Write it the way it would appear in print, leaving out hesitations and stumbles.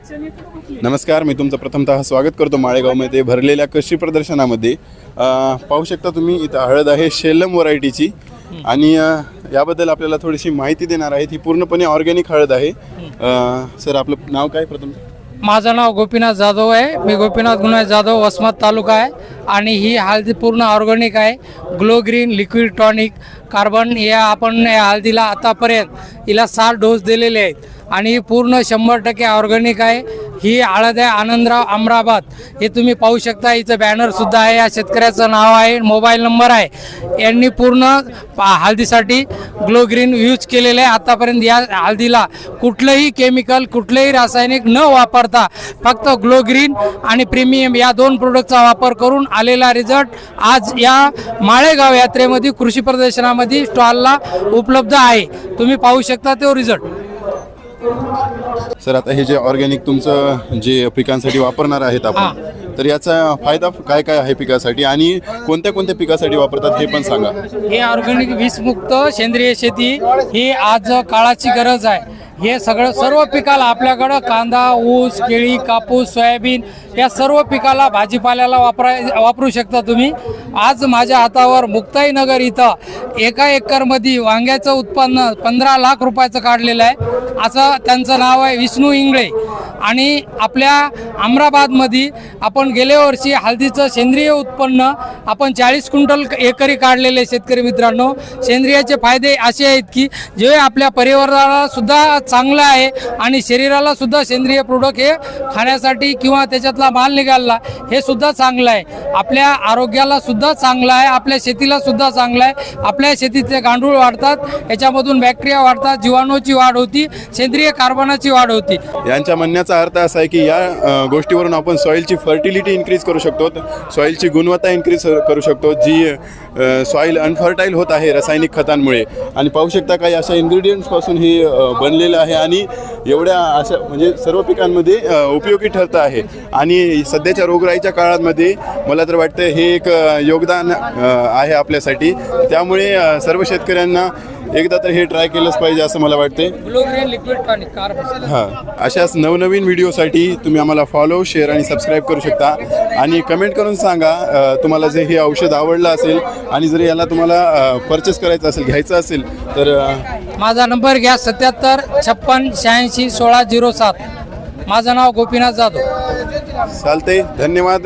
नमस्कार, मी तुमचं प्रथमतः स्वागत करतो माळेगावमध्ये भरलेल्या कृषी प्रदर्शनामध्ये. पाहू शकता तुम्ही इथं हळद आहे शेलम व्हरायटीची आणि याबद्दल आपल्याला थोडीशी माहिती देणार आहेत. ही पूर्णपणे ऑर्गॅनिक हळद आहे. सर, आपलं नाव काय प्रथम? माझं नाव गोपीनाथ जाधव आहे. मी गोपीनाथ गुणा जाधव, वसमत तालुका आहे. आणि ही हळदी पूर्ण ऑर्गॅनिक आहे. Glow green liquid tonic carbon या आपण या हळदीला आतापर्यंत हिला 7 डोस दिलेले आहेत आणि ही पूर्ण 100% ऑर्गॅनिक आहे. ही हळद आहे आनंदराव अमराबाद. हे तुम्ही पाहू शकता. इथं बॅनरसुद्धा आहे. या शेतकऱ्याचं नाव आहे, मोबाईल नंबर आहे. यांनी पूर्ण हळदीसाठी ग्लो ग्रीन यूज केलेलं आहे. आतापर्यंत या हळदीला कुठलंही केमिकल, कुठलंही रासायनिक न वापरता फक्त ग्लो ग्रीन आणि प्रीमियम या 2 प्रोडक्टचा वापर करून आलेला रिझल्ट आज या माळेगाव यात्रेमध्ये कृषी प्रदर्शनामध्ये स्टॉलला उपलब्ध आहे. तुम्ही पाहू शकता तो रिझल्ट. सर, आता हे जे ऑर्गॅनिक तुमचं जे पिकांसाठी वापरणार आहेत आपण, तर याचा फायदा काय काय आहे पिकासाठी आणि कोणत्या कोणत्या पिकासाठी वापरतात हे पण सांगा. हे ऑर्गॅनिक विषमुक्त सेंद्रिय शेती ही आज काळाची गरज आहे. हे सर्व पिकाला आपल्याकडं कांदा, ऊस, केळी, कापूस, सोयाबीन या सर्व पिकाला भाजीपाल्याला वापरू शकता तुम्ही. आज माझ्या हातावर मुक्ताईनगर इथं 1 एकरमध्ये वांग्याचं उत्पन्न 15 लाख रुपयाचं काढलेलं आहे. असं त्यांचं नाव आहे, विष्णू इंगळे. आणि आपल्या अमराबादमध्ये आपण गेल्या वर्षी हळदीचं सेंद्रिय उत्पन्न आपण 40 क्विंटल एकरी काढलेले. शेतकरी मित्रांनो, सेंद्रियाचे फायदे असे आहेत की जे आपल्या पर्यावरणाला सुद्धा चांगलं आहे आणि शरीराला सुद्धा सेंद्रिय प्रोडक्ट हे खाण्यासाठी किंवा त्याच्यातला माल निघाला हे सुद्धा चांगलं आहे. आपल्या आरोग्याला सुद्धा चांगलं आहे, आपल्या शेतीला सुद्धा चांगलं आहे. आपल्या शेतीचे गांडूळ वाढतात, याच्यामधून बॅक्टेरिया वाढतात, जीवाणूची वाढ होती, सेंद्रिय कार्बनाची वाढ होती. यांच्या म्हणण्याचा अर्थ असा आहे की या गोष्टीवरून आपण सॉईलची फर्टिलिटी इन्क्रीज करू शकतो, सॉईलची गुणवत्ता इन्क्रीज करू शकतो, जी सॉईल अनफर्टाईल होत आहे रासायनिक खतांमुळे. आणि पाहू शकता काही अशा इन्ग्रेडियंट्सपासून हे बनलेलं आहे आणि एवढ्या अशा म्हणजे सर्व पिकांमध्ये उपयोगी ठरतं आहे. आणि सध्याच्या रोगराईच्या काळामध्ये मला तर वाटतं हे एक योगदान आहे आपल्यासाठी. त्यामुळे सर्व शेतकऱ्यांना एकदा तर हे ट्राय केलंच पाहिजे असं मला वाटते. Glow green liquid tonic carbon. अशाच नवनवीन व्हिडिओसाठी तुम्ही आम्हाला फॉलो, शेअर आणि सबस्क्राईब करू शकता. आणि कमेंट करून सांगा तुम्हाला जे हे औषध आवडलं असेल आणि जर याला तुम्हाला परचेस करायचं असेल, घ्यायचं असेल तर माझा नंबर घ्या 77 56 86 16 07. माझं नाव गोपीनाथ जाधव. चालते. धन्यवाद.